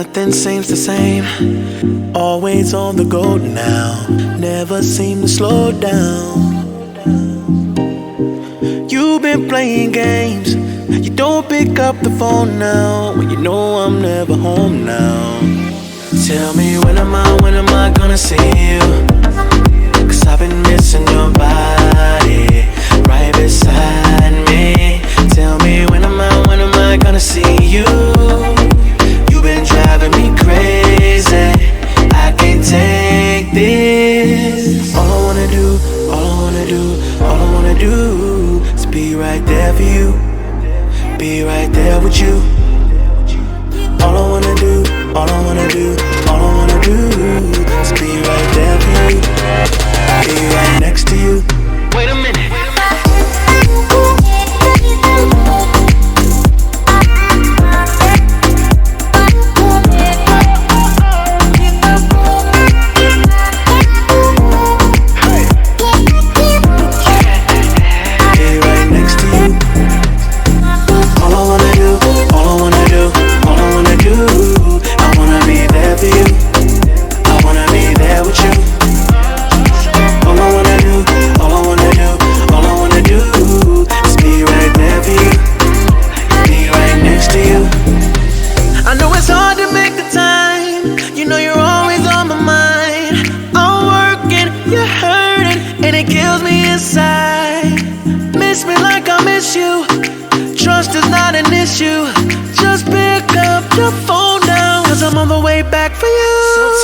Nothing seems the same. Always on the go now. Never seem to slow down. You've been playing games. You don't pick up the phone now when you know I'm never home now. Tell me when am I gonna see you? 'Cause I've been missing your body right beside me. Tell me when am I gonna see you? You've been driving me crazy. I can't take this. All I wanna do is be right there for you. Be right there with you. All I wanna do is be right there for you. Be right next to you. Wait a minute.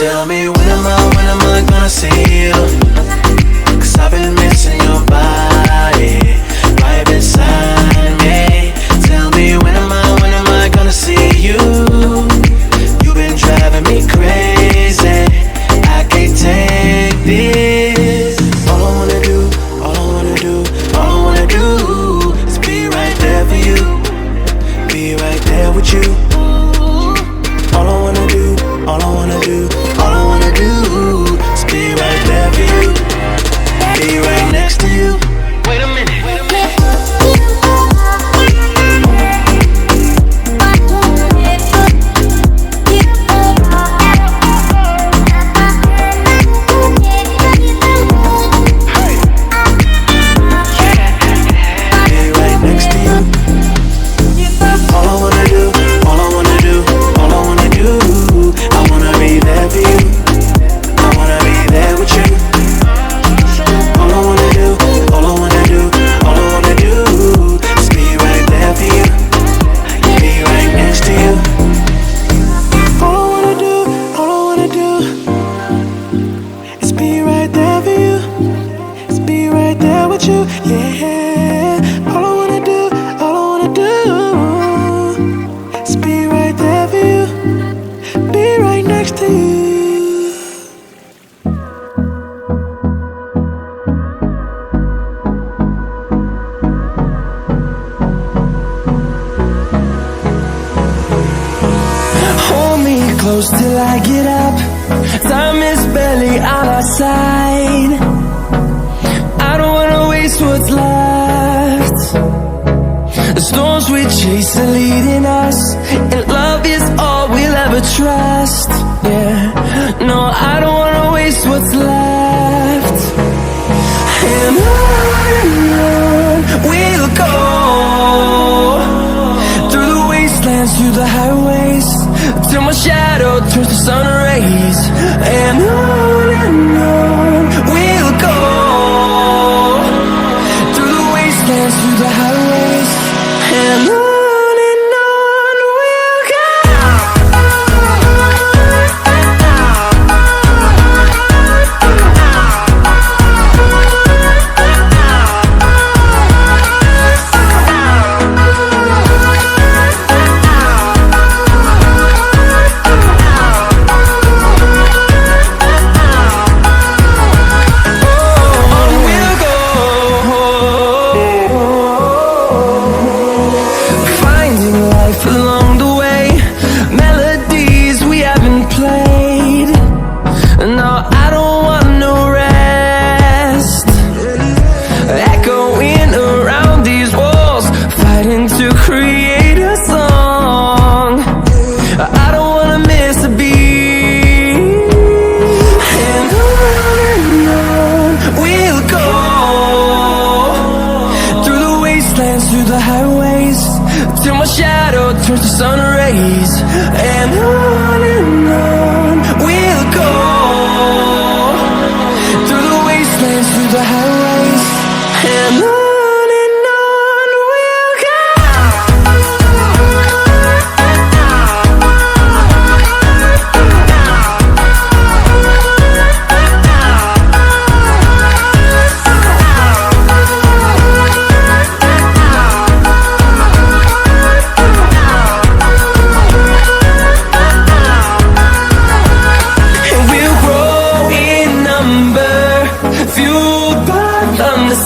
Tell me when am I gonna see you? 'Cause I've been missing your body right beside me. Tell me when am I gonna see you? You've been driving me crazy. I can't take this. All I wanna do is be right there for you. Be right there with you. All I wanna do is be right there for you. Be right next to you. Wait a minute. Till I get up, time is barely on our side. I don't wanna waste what's left. The storms we chase are leading us, and love is all we'll ever trust. Yeah, no, I don't wanna waste what's left. And on we'll go, through the wastelands, through the highways, till my shadow turns to sun rays. And on we'll go, through the wastelands, through the highways. And on we'll go. till my shadow turns to sun rays. And on we'll go, through the wastelands, through the highways. And on we'll go.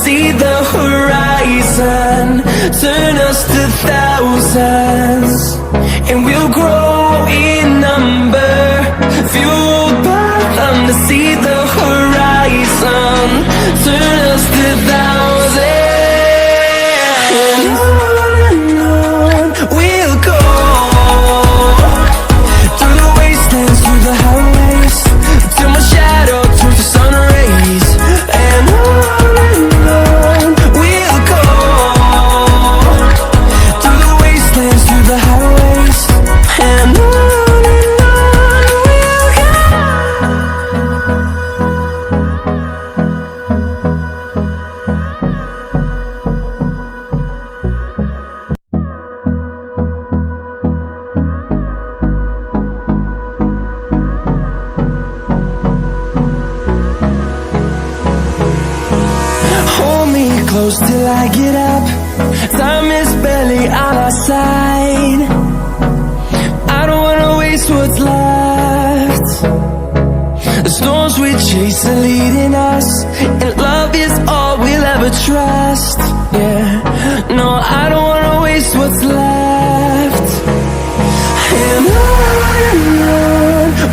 See the horizon, turn us to thousands, and we'll grow in number, fueled by them to see the horizon, turn us to thousands, and on we'll go, through the wastelands, through the highways, till my shadow turns to sun rays. And on we'll go, through the wastelands, through the highways. And on we'll go. Hold me close till I get up. Time is barely on our side. I don't wanna waste what's left. The storms we chase are leading us, and love is all we'll ever trust. Yeah, no, I don't wanna waste what's left. And on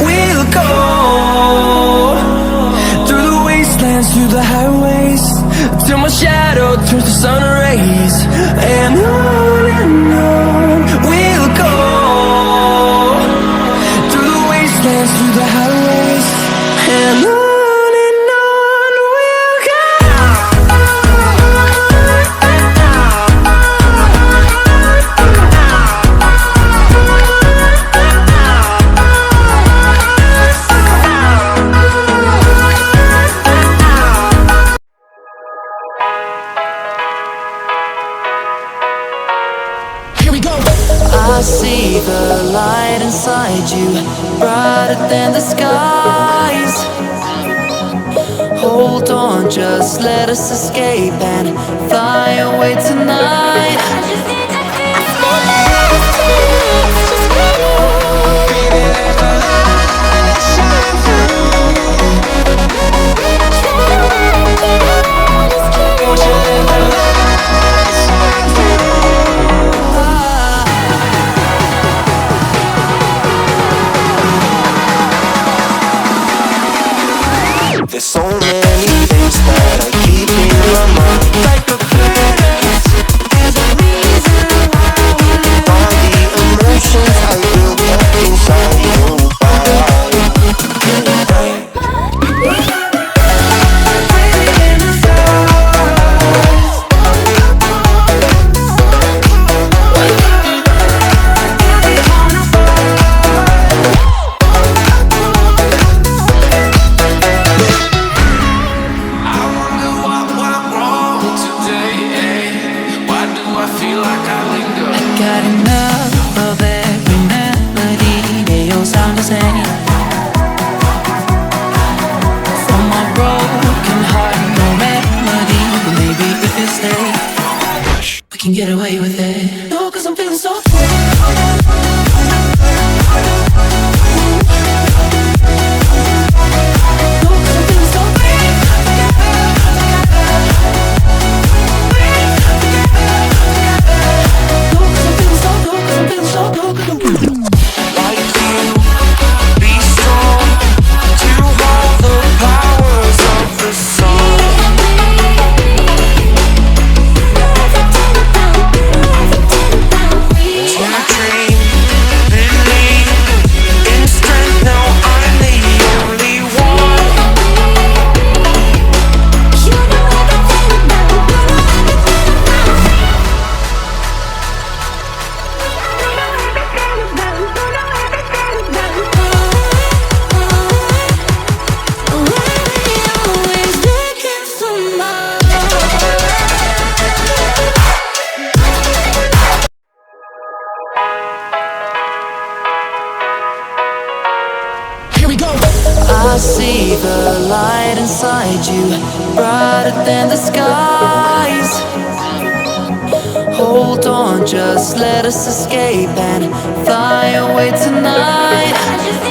we'll go, through the wastelands, through the highways, till my shadow turns to sun rays. And on we'll go, through the wastelands, through the highways. And on we'll go. I see the light inside you, brighter than the skies. Hold on, just let us escape and fly away tonight. There's so many things that I keep in my mind, like a parent. There's a reason why all the emotions I built up inside you. Got enough of every melody, they all sound the same. From my broken heart, no remedy, but maybe if you stay, we can get away with it. No, 'cause I'm feeling so beside you, brighter than the skies. Hold on, just let us escape and fly away tonight.